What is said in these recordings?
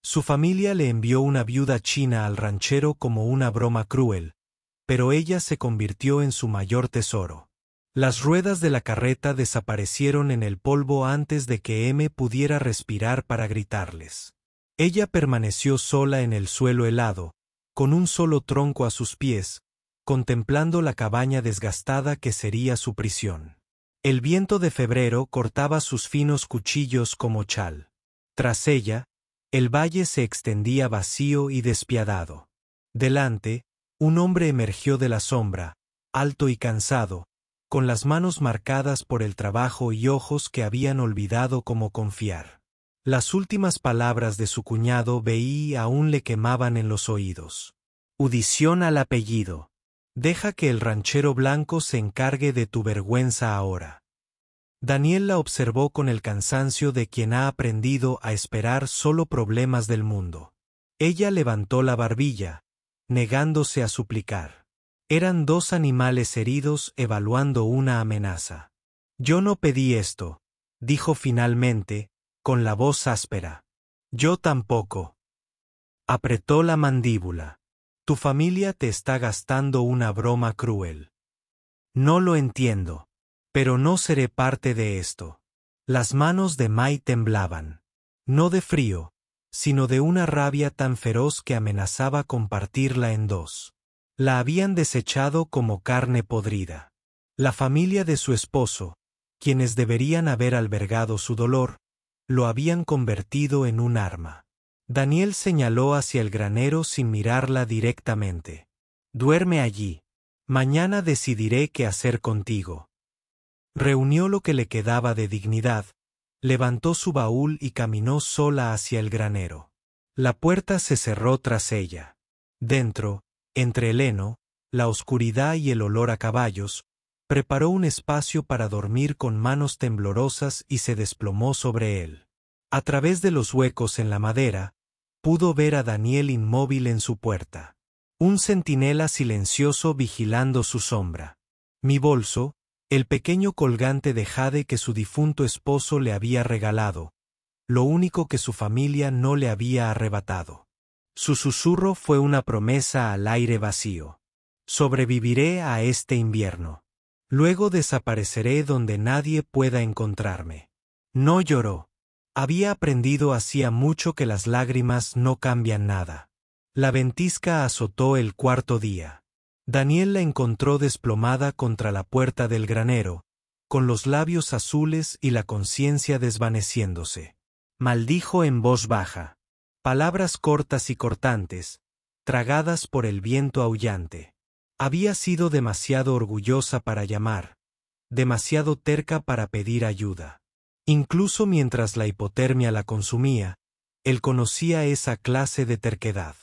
Su familia le envió una viuda china al ranchero como una broma cruel, pero ella se convirtió en su mayor tesoro. Las ruedas de la carreta desaparecieron en el polvo antes de que M pudiera respirar para gritarles. Ella permaneció sola en el suelo helado, con un solo tronco a sus pies, contemplando la cabaña desgastada que sería su prisión. El viento de febrero cortaba sus finos cuchillos como chal. Tras ella, el valle se extendía vacío y despiadado. Delante, un hombre emergió de la sombra, alto y cansado, con las manos marcadas por el trabajo y ojos que habían olvidado cómo confiar. Las últimas palabras de su cuñado Bei aún le quemaban en los oídos. Udición al apellido. Deja que el ranchero blanco se encargue de tu vergüenza ahora. Daniel la observó con el cansancio de quien ha aprendido a esperar solo problemas del mundo. Ella levantó la barbilla, negándose a suplicar. Eran dos animales heridos evaluando una amenaza. Yo no pedí esto, dijo finalmente, con la voz áspera. Yo tampoco. Apretó la mandíbula. Tu familia te está gastando una broma cruel. No lo entiendo, pero no seré parte de esto. Las manos de Mai temblaban. No de frío, sino de una rabia tan feroz que amenazaba con partirla en dos. La habían desechado como carne podrida. La familia de su esposo, quienes deberían haber albergado su dolor, lo habían convertido en un arma. Daniel señaló hacia el granero sin mirarla directamente. Duerme allí. Mañana decidiré qué hacer contigo. Reunió lo que le quedaba de dignidad, levantó su baúl y caminó sola hacia el granero. La puerta se cerró tras ella. Dentro, entre el heno, la oscuridad y el olor a caballos, preparó un espacio para dormir con manos temblorosas y se desplomó sobre él. A través de los huecos en la madera, pudo ver a Daniel inmóvil en su puerta. Un centinela silencioso vigilando su sombra. Mi bolso, el pequeño colgante de jade que su difunto esposo le había regalado, lo único que su familia no le había arrebatado. Su susurro fue una promesa al aire vacío. Sobreviviré a este invierno. Luego desapareceré donde nadie pueda encontrarme. No lloró. Había aprendido hacía mucho que las lágrimas no cambian nada. La ventisca azotó el cuarto día. Daniel la encontró desplomada contra la puerta del granero, con los labios azules y la conciencia desvaneciéndose. Maldijo en voz baja. Palabras cortas y cortantes, tragadas por el viento aullante. Había sido demasiado orgullosa para llamar, demasiado terca para pedir ayuda. Incluso mientras la hipotermia la consumía, él conocía esa clase de terquedad.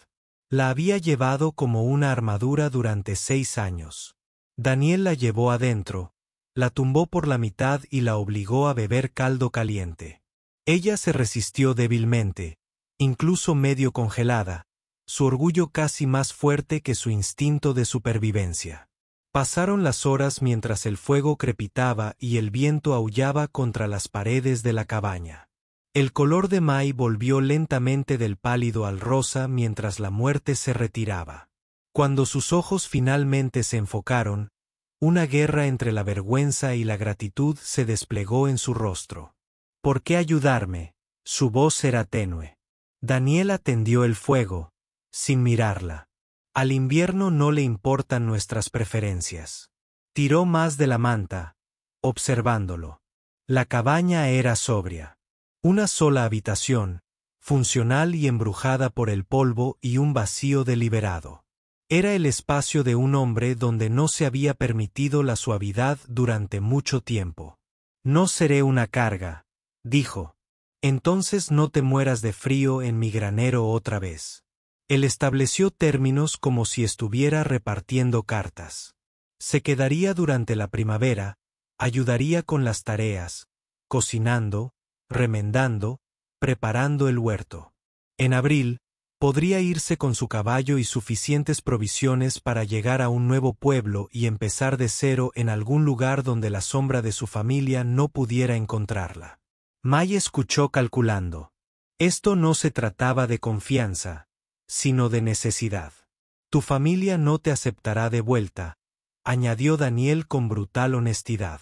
La había llevado como una armadura durante 6 años. Daniel la llevó adentro, la tumbó por la mitad y la obligó a beber caldo caliente. Ella se resistió débilmente, incluso medio congelada, su orgullo casi más fuerte que su instinto de supervivencia. Pasaron las horas mientras el fuego crepitaba y el viento aullaba contra las paredes de la cabaña. El color de Mai volvió lentamente del pálido al rosa mientras la muerte se retiraba. Cuando sus ojos finalmente se enfocaron, una guerra entre la vergüenza y la gratitud se desplegó en su rostro. ¿Por qué ayudarme? Su voz era tenue. Daniel atendió el fuego, sin mirarla. Al invierno no le importan nuestras preferencias. Tiró más de la manta, observándolo. La cabaña era sobria. Una sola habitación, funcional y embrujada por el polvo y un vacío deliberado. Era el espacio de un hombre donde no se había permitido la suavidad durante mucho tiempo. No seré una carga, dijo. Entonces no te mueras de frío en mi granero otra vez. Él estableció términos como si estuviera repartiendo cartas. Se quedaría durante la primavera, ayudaría con las tareas, cocinando, remendando, preparando el huerto. En abril, podría irse con su caballo y suficientes provisiones para llegar a un nuevo pueblo y empezar de cero en algún lugar donde la sombra de su familia no pudiera encontrarla. Mai escuchó calculando. Esto no se trataba de confianza, sino de necesidad. Tu familia no te aceptará de vuelta, añadió Daniel con brutal honestidad.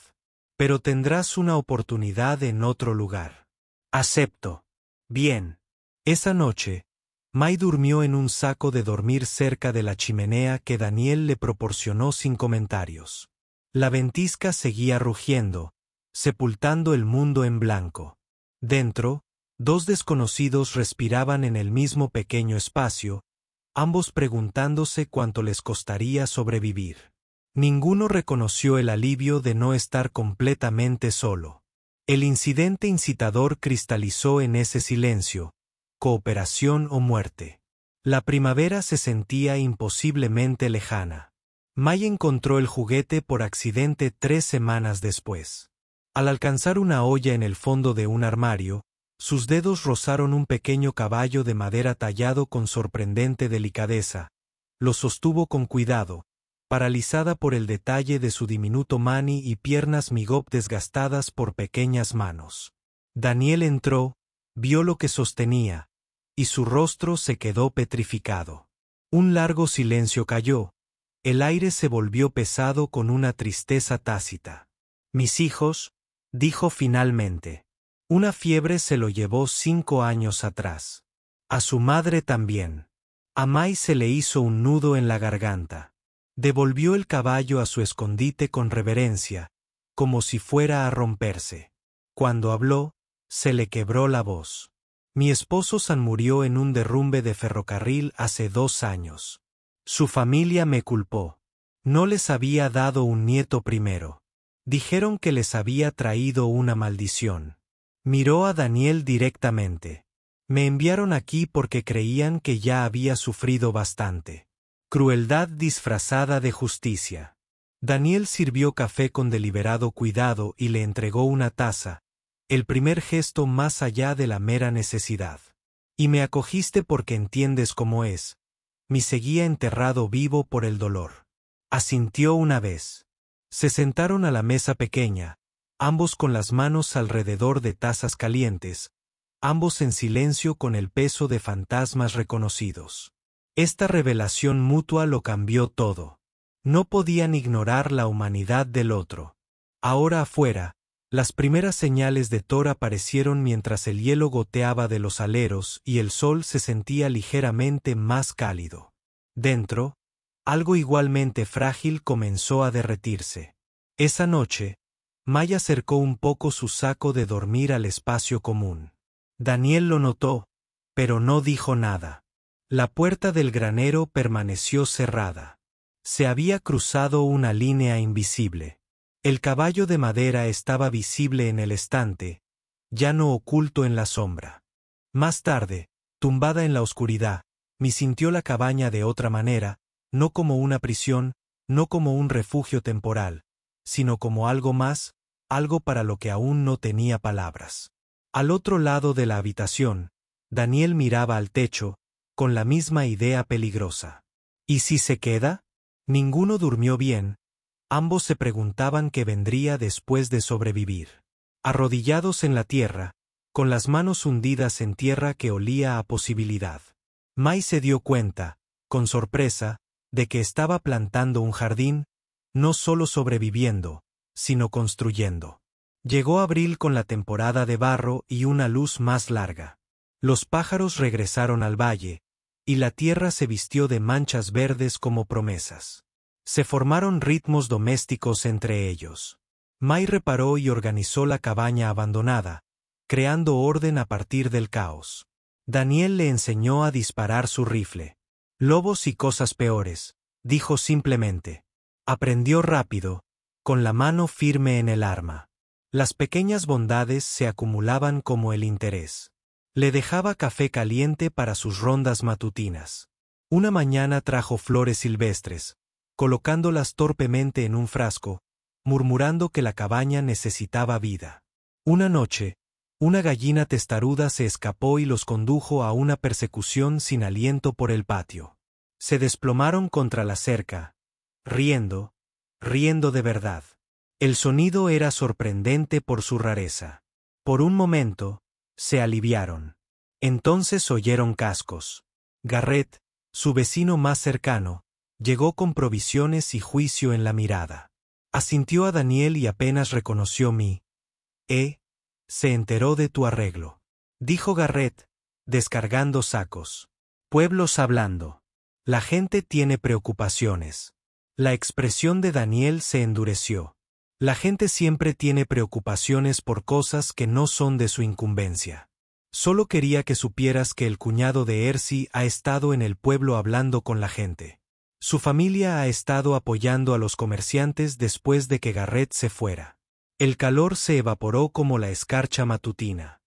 Pero tendrás una oportunidad en otro lugar. Acepto. Bien. Esa noche, Mai durmió en un saco de dormir cerca de la chimenea que Daniel le proporcionó sin comentarios. La ventisca seguía rugiendo, sepultando el mundo en blanco. Dentro, dos desconocidos respiraban en el mismo pequeño espacio, ambos preguntándose cuánto les costaría sobrevivir. Ninguno reconoció el alivio de no estar completamente solo. El incidente incitador cristalizó en ese silencio, cooperación o muerte. La primavera se sentía imposiblemente lejana. Mai encontró el juguete por accidente 3 semanas después. Al alcanzar una olla en el fondo de un armario, sus dedos rozaron un pequeño caballo de madera tallado con sorprendente delicadeza. Lo sostuvo con cuidado, paralizada por el detalle de su diminuto mani y piernas migop desgastadas por pequeñas manos. Daniel entró, vio lo que sostenía, y su rostro se quedó petrificado. Un largo silencio cayó, el aire se volvió pesado con una tristeza tácita. Mis hijos, dijo finalmente. Una fiebre se lo llevó 5 años atrás. A su madre también. A Mai se le hizo un nudo en la garganta. Devolvió el caballo a su escondite con reverencia, como si fuera a romperse. Cuando habló, se le quebró la voz. Mi esposo San murió en un derrumbe de ferrocarril hace 2 años. Su familia me culpó. No les había dado un nieto primero. Dijeron que les había traído una maldición. Miró a Daniel directamente. Me enviaron aquí porque creían que ya había sufrido bastante. Crueldad disfrazada de justicia. Daniel sirvió café con deliberado cuidado y le entregó una taza, el primer gesto más allá de la mera necesidad. Y me acogiste porque entiendes cómo es. Me seguía enterrado vivo por el dolor. Asintió una vez. Se sentaron a la mesa pequeña, ambos con las manos alrededor de tazas calientes, ambos en silencio con el peso de fantasmas reconocidos. Esta revelación mutua lo cambió todo. No podían ignorar la humanidad del otro. Ahora afuera, las primeras señales de Thor aparecieron mientras el hielo goteaba de los aleros y el sol se sentía ligeramente más cálido. Dentro, algo igualmente frágil comenzó a derretirse. Esa noche, Mai acercó un poco su saco de dormir al espacio común. Daniel lo notó, pero no dijo nada. La puerta del granero permaneció cerrada. Se había cruzado una línea invisible. El caballo de madera estaba visible en el estante, ya no oculto en la sombra. Más tarde, tumbada en la oscuridad, Mi sintió la cabaña de otra manera, no como una prisión, no como un refugio temporal, sino como algo más, algo para lo que aún no tenía palabras. Al otro lado de la habitación, Daniel miraba al techo, con la misma idea peligrosa. ¿Y si se queda? Ninguno durmió bien, ambos se preguntaban qué vendría después de sobrevivir. Arrodillados en la tierra, con las manos hundidas en tierra que olía a posibilidad. Mai se dio cuenta, con sorpresa, de que estaba plantando un jardín, no solo sobreviviendo, sino construyendo. Llegó abril con la temporada de barro y una luz más larga. Los pájaros regresaron al valle, y la tierra se vistió de manchas verdes como promesas. Se formaron ritmos domésticos entre ellos. Mai reparó y organizó la cabaña abandonada, creando orden a partir del caos. Daniel le enseñó a disparar su rifle. Lobos y cosas peores, dijo simplemente. Aprendió rápido, con la mano firme en el arma. Las pequeñas bondades se acumulaban como el interés. Le dejaba café caliente para sus rondas matutinas. Una mañana trajo flores silvestres, colocándolas torpemente en un frasco, murmurando que la cabaña necesitaba vida. Una noche, una gallina testaruda se escapó y los condujo a una persecución sin aliento por el patio. Se desplomaron contra la cerca, riendo de verdad. El sonido era sorprendente por su rareza. Por un momento, se aliviaron. Entonces oyeron cascos. Garret, su vecino más cercano, llegó con provisiones y juicio en la mirada. Asintió a Daniel y apenas reconoció se enteró de tu arreglo. Dijo Garret, descargando sacos. Pueblos hablando. La gente tiene preocupaciones. La expresión de Daniel se endureció. La gente siempre tiene preocupaciones por cosas que no son de su incumbencia. Solo quería que supieras que el cuñado de Ersi ha estado en el pueblo hablando con la gente. Su familia ha estado apoyando a los comerciantes después de que Garret se fuera. El calor se evaporó como la escarcha matutina.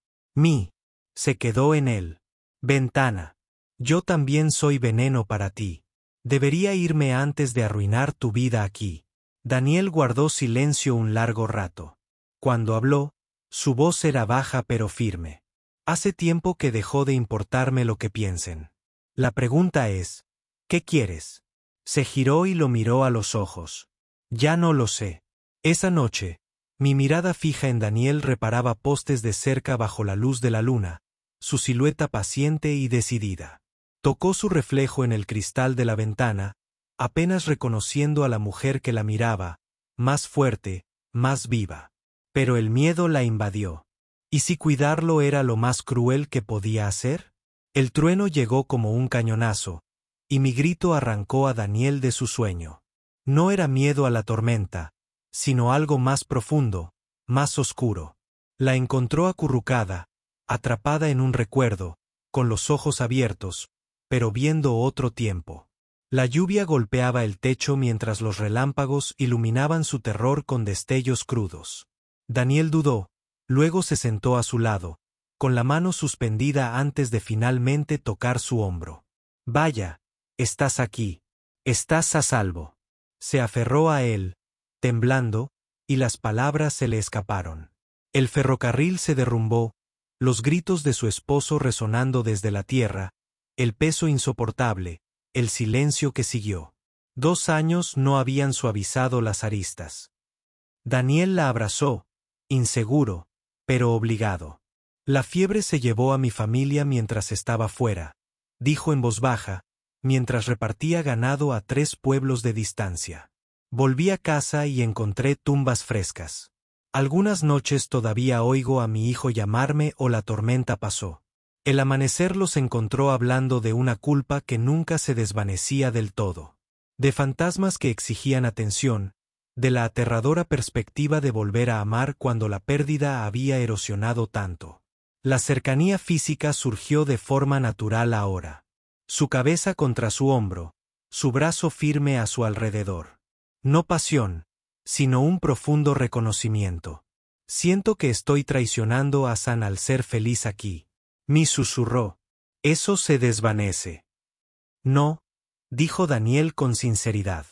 Se quedó en él. Ventana. Yo también soy veneno para ti. Debería irme antes de arruinar tu vida aquí. Daniel guardó silencio un largo rato. Cuando habló, su voz era baja pero firme. Hace tiempo que dejó de importarme lo que piensen. La pregunta es, ¿qué quieres? Se giró y lo miró a los ojos. Ya no lo sé. Esa noche, mi mirada fija en Daniel reparaba postes de cerca bajo la luz de la luna, su silueta paciente y decidida. Tocó su reflejo en el cristal de la ventana, apenas reconociendo a la mujer que la miraba, más fuerte, más viva. Pero el miedo la invadió. ¿Y si cuidarlo era lo más cruel que podía hacer? El trueno llegó como un cañonazo, y mi grito arrancó a Daniel de su sueño. No era miedo a la tormenta, sino algo más profundo, más oscuro. La encontró acurrucada, atrapada en un recuerdo, con los ojos abiertos, pero viendo otro tiempo. La lluvia golpeaba el techo mientras los relámpagos iluminaban su terror con destellos crudos. Daniel dudó, luego se sentó a su lado, con la mano suspendida antes de finalmente tocar su hombro. Vaya, estás aquí. Estás a salvo. Se aferró a él, temblando, y las palabras se le escaparon. El ferrocarril se derrumbó, los gritos de su esposo resonando desde la tierra, el peso insoportable, el silencio que siguió. 2 años no habían suavizado las aristas. Daniel la abrazó, inseguro, pero obligado. La fiebre se llevó a mi familia mientras estaba fuera, dijo en voz baja, mientras repartía ganado a 3 pueblos de distancia. Volví a casa y encontré tumbas frescas. Algunas noches todavía oigo a mi hijo llamarme o la tormenta pasó. El amanecer los encontró hablando de una culpa que nunca se desvanecía del todo. De fantasmas que exigían atención, de la aterradora perspectiva de volver a amar cuando la pérdida había erosionado tanto. La cercanía física surgió de forma natural ahora. Su cabeza contra su hombro, su brazo firme a su alrededor. No pasión, sino un profundo reconocimiento. Siento que estoy traicionando a San al ser feliz aquí. Mi susurró. Eso se desvanece. No, dijo Daniel con sinceridad.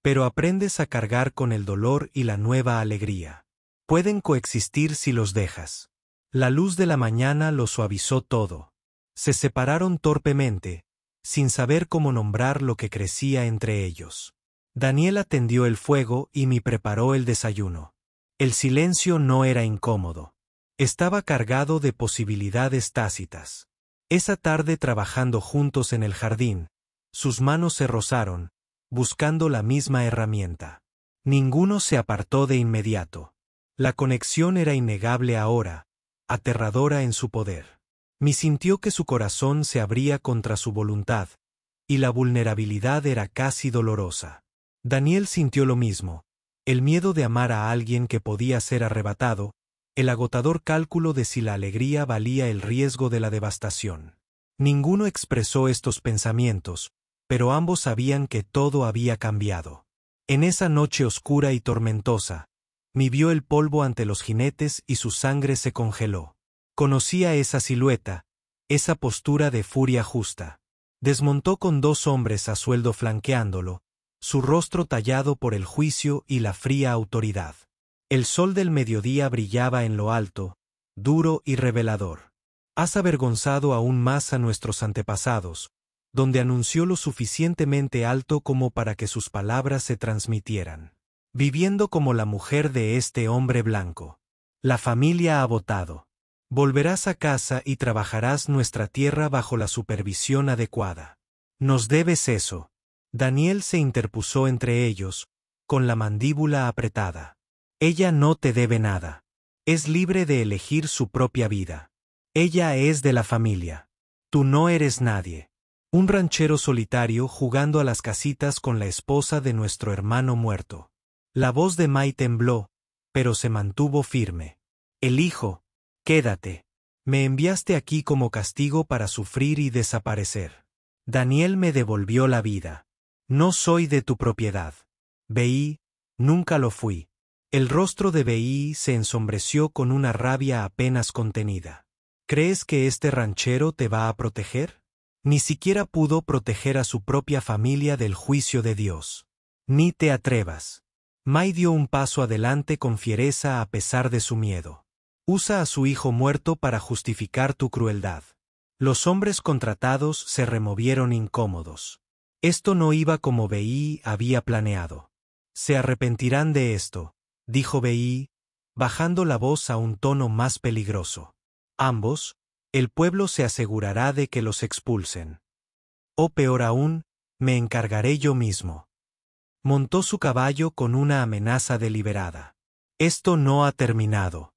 Pero aprendes a cargar con el dolor y la nueva alegría. Pueden coexistir si los dejas. La luz de la mañana lo suavizó todo. Se separaron torpemente, sin saber cómo nombrar lo que crecía entre ellos. Daniel atendió el fuego y me preparó el desayuno. El silencio no era incómodo. Estaba cargado de posibilidades tácitas. Esa tarde trabajando juntos en el jardín, sus manos se rozaron, buscando la misma herramienta. Ninguno se apartó de inmediato. La conexión era innegable ahora, aterradora en su poder. Mi sintió que su corazón se abría contra su voluntad, y la vulnerabilidad era casi dolorosa. Daniel sintió lo mismo, el miedo de amar a alguien que podía ser arrebatado, el agotador cálculo de si la alegría valía el riesgo de la devastación. Ninguno expresó estos pensamientos, pero ambos sabían que todo había cambiado. En esa noche oscura y tormentosa, mi vio el polvo ante los jinetes y su sangre se congeló. Conocía esa silueta, esa postura de furia justa. Desmontó con 2 hombres a sueldo flanqueándolo, su rostro tallado por el juicio y la fría autoridad. El sol del mediodía brillaba en lo alto, duro y revelador. Has avergonzado aún más a nuestros antepasados, donde anunció lo suficientemente alto como para que sus palabras se transmitieran. Viviendo como la mujer de este hombre blanco. La familia ha votado. Volverás a casa y trabajarás nuestra tierra bajo la supervisión adecuada. Nos debes eso. Daniel se interpuso entre ellos, con la mandíbula apretada. Ella no te debe nada. Es libre de elegir su propia vida. Ella es de la familia. Tú no eres nadie. Un ranchero solitario jugando a las casitas con la esposa de nuestro hermano muerto. La voz de Mai tembló, pero se mantuvo firme. Elijo. Quédate. Me enviaste aquí como castigo para sufrir y desaparecer. Daniel me devolvió la vida. No soy de tu propiedad. Veí, nunca lo fui. El rostro de Veí se ensombreció con una rabia apenas contenida. ¿Crees que este ranchero te va a proteger? Ni siquiera pudo proteger a su propia familia del juicio de Dios. Ni te atrevas. Mai dio un paso adelante con fiereza a pesar de su miedo. Usa a su hijo muerto para justificar tu crueldad. Los hombres contratados se removieron incómodos. Esto no iba como Veí había planeado. Se arrepentirán de esto, dijo Veí, bajando la voz a un tono más peligroso. Ambos, el pueblo se asegurará de que los expulsen. O peor aún, me encargaré yo mismo. Montó su caballo con una amenaza deliberada. Esto no ha terminado.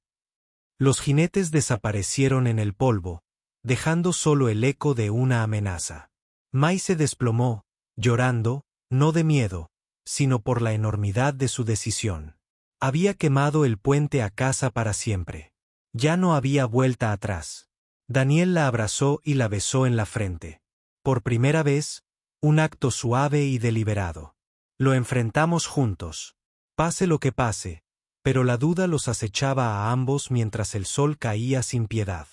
Los jinetes desaparecieron en el polvo, dejando solo el eco de una amenaza. Mai se desplomó, llorando, no de miedo, sino por la enormidad de su decisión. Había quemado el puente a casa para siempre. Ya no había vuelta atrás. Daniel la abrazó y la besó en la frente. Por primera vez, un acto suave y deliberado. Lo enfrentamos juntos. Pase lo que pase, pero la duda los acechaba a ambos mientras el sol caía sin piedad.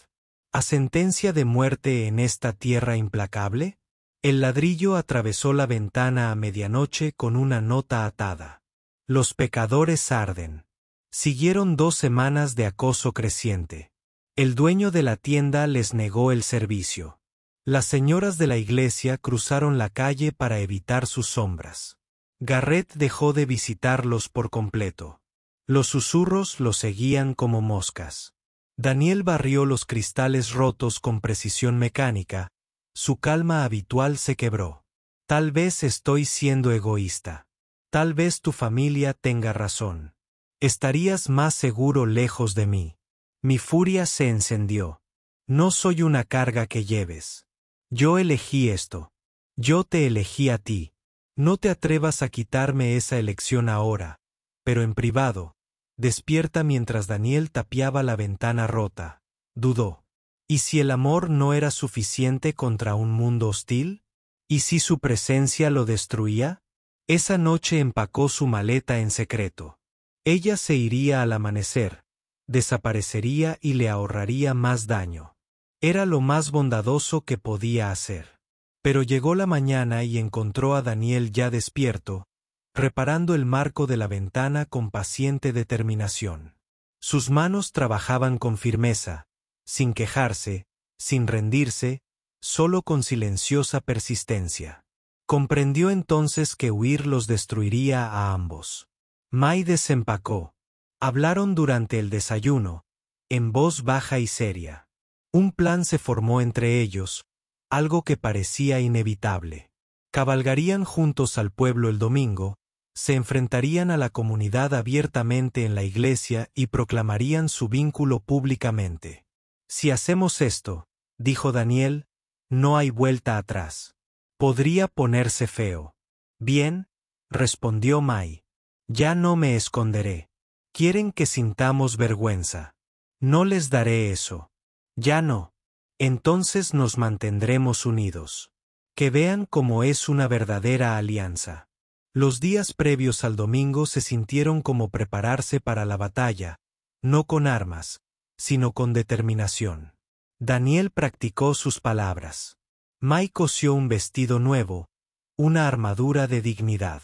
¿A sentencia de muerte en esta tierra implacable? El ladrillo atravesó la ventana a medianoche con una nota atada. Los pecadores arden. Siguieron 2 semanas de acoso creciente. El dueño de la tienda les negó el servicio. Las señoras de la iglesia cruzaron la calle para evitar sus sombras. Garrett dejó de visitarlos por completo. Los susurros lo seguían como moscas. Daniel barrió los cristales rotos con precisión mecánica. Su calma habitual se quebró. Tal vez estoy siendo egoísta. Tal vez tu familia tenga razón. Estarías más seguro lejos de mí. Mi furia se encendió. No soy una carga que lleves. Yo elegí esto. Yo te elegí a ti. No te atrevas a quitarme esa elección ahora, pero en privado. Despierta mientras Daniel tapiaba la ventana rota. Dudó. ¿Y si el amor no era suficiente contra un mundo hostil? ¿Y si su presencia lo destruía? Esa noche empacó su maleta en secreto. Ella se iría al amanecer, desaparecería y le ahorraría más daño. Era lo más bondadoso que podía hacer. Pero llegó la mañana y encontró a Daniel ya despierto, reparando el marco de la ventana con paciente determinación. Sus manos trabajaban con firmeza, sin quejarse, sin rendirse, solo con silenciosa persistencia. Comprendió entonces que huir los destruiría a ambos. Mai desempacó. Hablaron durante el desayuno, en voz baja y seria. Un plan se formó entre ellos, algo que parecía inevitable. Cabalgarían juntos al pueblo el domingo, se enfrentarían a la comunidad abiertamente en la iglesia y proclamarían su vínculo públicamente. Si hacemos esto, dijo Daniel, no hay vuelta atrás. Podría ponerse feo. Bien, respondió Mai. Ya no me esconderé. Quieren que sintamos vergüenza. No les daré eso. Ya no. Entonces nos mantendremos unidos. Que vean cómo es una verdadera alianza. Los días previos al domingo se sintieron como prepararse para la batalla, no con armas, sino con determinación. Daniel practicó sus palabras. Mai cosió un vestido nuevo, una armadura de dignidad.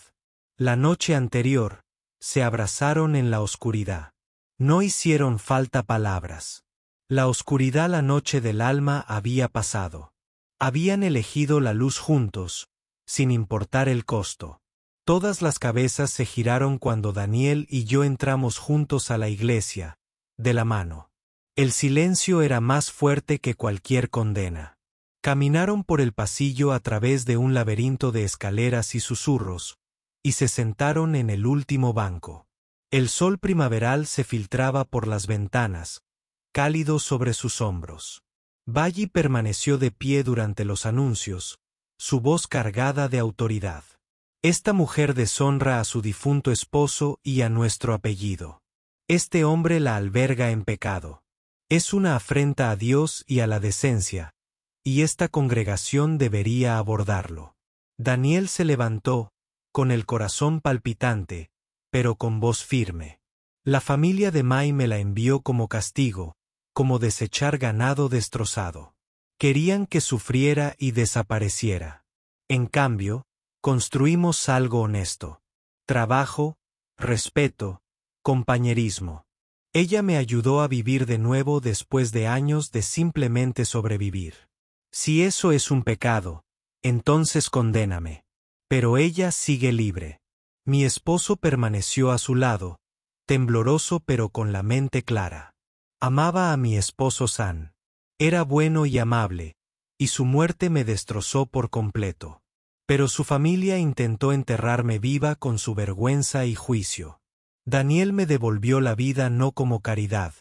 La noche anterior, se abrazaron en la oscuridad. No hicieron falta palabras. La oscuridad la noche del alma había pasado. Habían elegido la luz juntos, sin importar el costo. Todas las cabezas se giraron cuando Daniel y yo entramos juntos a la iglesia, de la mano. El silencio era más fuerte que cualquier condena. Caminaron por el pasillo a través de un laberinto de escaleras y susurros, y se sentaron en el último banco. El sol primaveral se filtraba por las ventanas, cálido sobre sus hombros. Valli permaneció de pie durante los anuncios, su voz cargada de autoridad. Esta mujer deshonra a su difunto esposo y a nuestro apellido. Este hombre la alberga en pecado. Es una afrenta a Dios y a la decencia, y esta congregación debería abordarlo. Daniel se levantó, con el corazón palpitante, pero con voz firme. La familia de Mai me la envió como castigo, como desechar ganado destrozado. Querían que sufriera y desapareciera. En cambio, construimos algo honesto. Trabajo, respeto, compañerismo. Ella me ayudó a vivir de nuevo después de años de simplemente sobrevivir. Si eso es un pecado, entonces condéname. Pero ella sigue libre. Mi esposo permaneció a su lado, tembloroso pero con la mente clara. Amaba a mi esposo San. Era bueno y amable, y su muerte me destrozó por completo. Pero su familia intentó enterrarme viva con su vergüenza y juicio. Daniel me devolvió la vida no como caridad,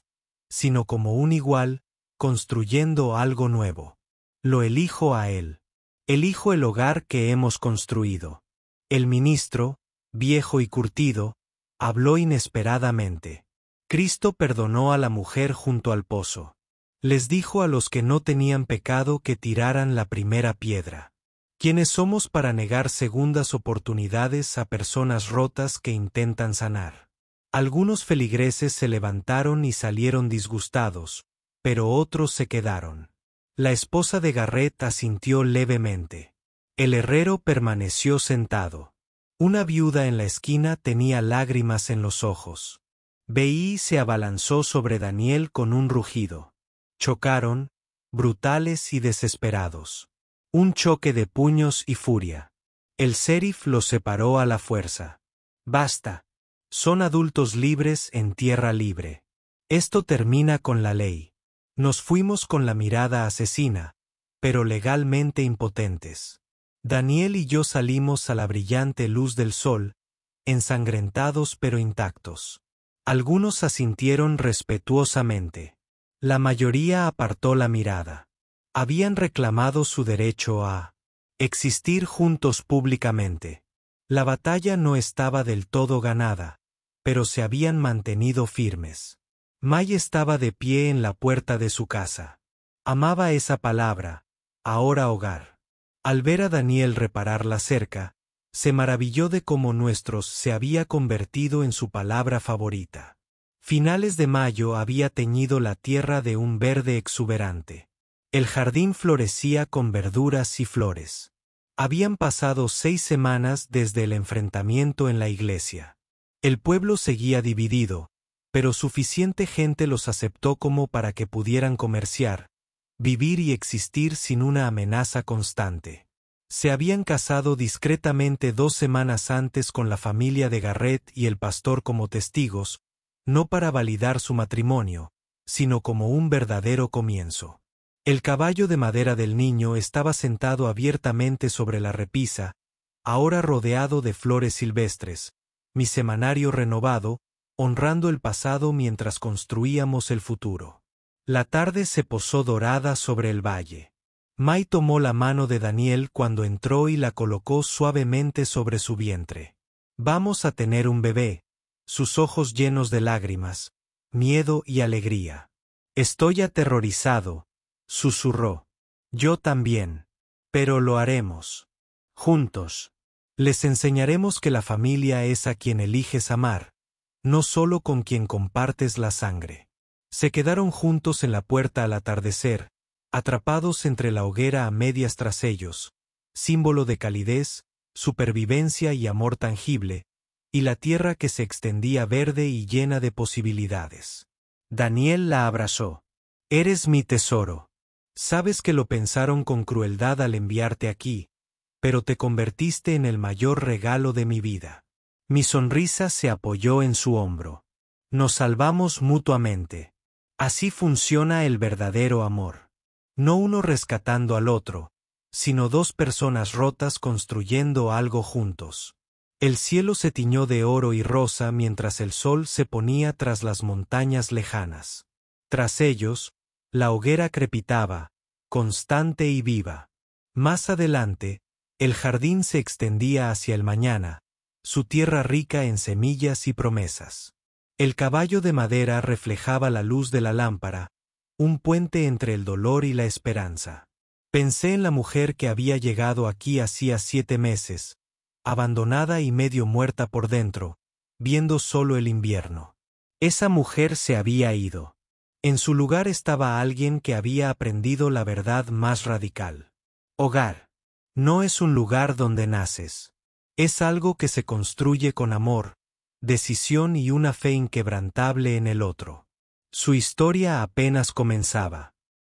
sino como un igual, construyendo algo nuevo. Lo elijo a él. Elijo el hogar que hemos construido. El ministro, viejo y curtido, habló inesperadamente. Cristo perdonó a la mujer junto al pozo. Les dijo a los que no tenían pecado que tiraran la primera piedra. ¿Quiénes somos para negar segundas oportunidades a personas rotas que intentan sanar? Algunos feligreses se levantaron y salieron disgustados, pero otros se quedaron. La esposa de Garrett asintió levemente. El herrero permaneció sentado. Una viuda en la esquina tenía lágrimas en los ojos. Bei se abalanzó sobre Daniel con un rugido. Chocaron, brutales y desesperados. Un choque de puños y furia. El sheriff los separó a la fuerza. Basta. Son adultos libres en tierra libre. Esto termina con la ley. Nos fuimos con la mirada asesina, pero legalmente impotentes. Daniel y yo salimos a la brillante luz del sol, ensangrentados pero intactos. Algunos asintieron respetuosamente. La mayoría apartó la mirada. Habían reclamado su derecho a existir juntos públicamente. La batalla no estaba del todo ganada, pero se habían mantenido firmes. Mai estaba de pie en la puerta de su casa. Amaba esa palabra, ahora hogar. Al ver a Daniel reparar la cerca, se maravilló de cómo nuestros se había convertido en su palabra favorita. Finales de mayo había teñido la tierra de un verde exuberante. El jardín florecía con verduras y flores. Habían pasado 6 semanas desde el enfrentamiento en la iglesia. El pueblo seguía dividido, pero suficiente gente los aceptó como para que pudieran comerciar, vivir y existir sin una amenaza constante. Se habían casado discretamente 2 semanas antes con la familia de Garrett y el pastor como testigos, no para validar su matrimonio, sino como un verdadero comienzo. El caballo de madera del niño estaba sentado abiertamente sobre la repisa, ahora rodeado de flores silvestres, mi semanario renovado, honrando el pasado mientras construíamos el futuro. La tarde se posó dorada sobre el valle. Mai tomó la mano de Daniel cuando entró y la colocó suavemente sobre su vientre. Vamos a tener un bebé, sus ojos llenos de lágrimas, miedo y alegría. Estoy aterrorizado, susurró. Yo también. Pero lo haremos. Juntos. Les enseñaremos que la familia es a quien eliges amar, no solo con quien compartes la sangre. Se quedaron juntos en la puerta al atardecer, atrapados entre la hoguera a medias tras ellos, símbolo de calidez, supervivencia y amor tangible, y la tierra que se extendía verde y llena de posibilidades. Daniel la abrazó. Eres mi tesoro. Sabes que lo pensaron con crueldad al enviarte aquí, pero te convertiste en el mayor regalo de mi vida. Mi sonrisa se apoyó en su hombro. Nos salvamos mutuamente. Así funciona el verdadero amor. No uno rescatando al otro, sino dos personas rotas construyendo algo juntos. El cielo se tiñó de oro y rosa mientras el sol se ponía tras las montañas lejanas. Tras ellos, la hoguera crepitaba, constante y viva. Más adelante, el jardín se extendía hacia el mañana, su tierra rica en semillas y promesas. El caballo de madera reflejaba la luz de la lámpara, un puente entre el dolor y la esperanza. Pensé en la mujer que había llegado aquí hacía 7 meses, abandonada y medio muerta por dentro, viendo solo el invierno. Esa mujer se había ido. En su lugar estaba alguien que había aprendido la verdad más radical. Hogar. No es un lugar donde naces. Es algo que se construye con amor, decisión y una fe inquebrantable en el otro. Su historia apenas comenzaba.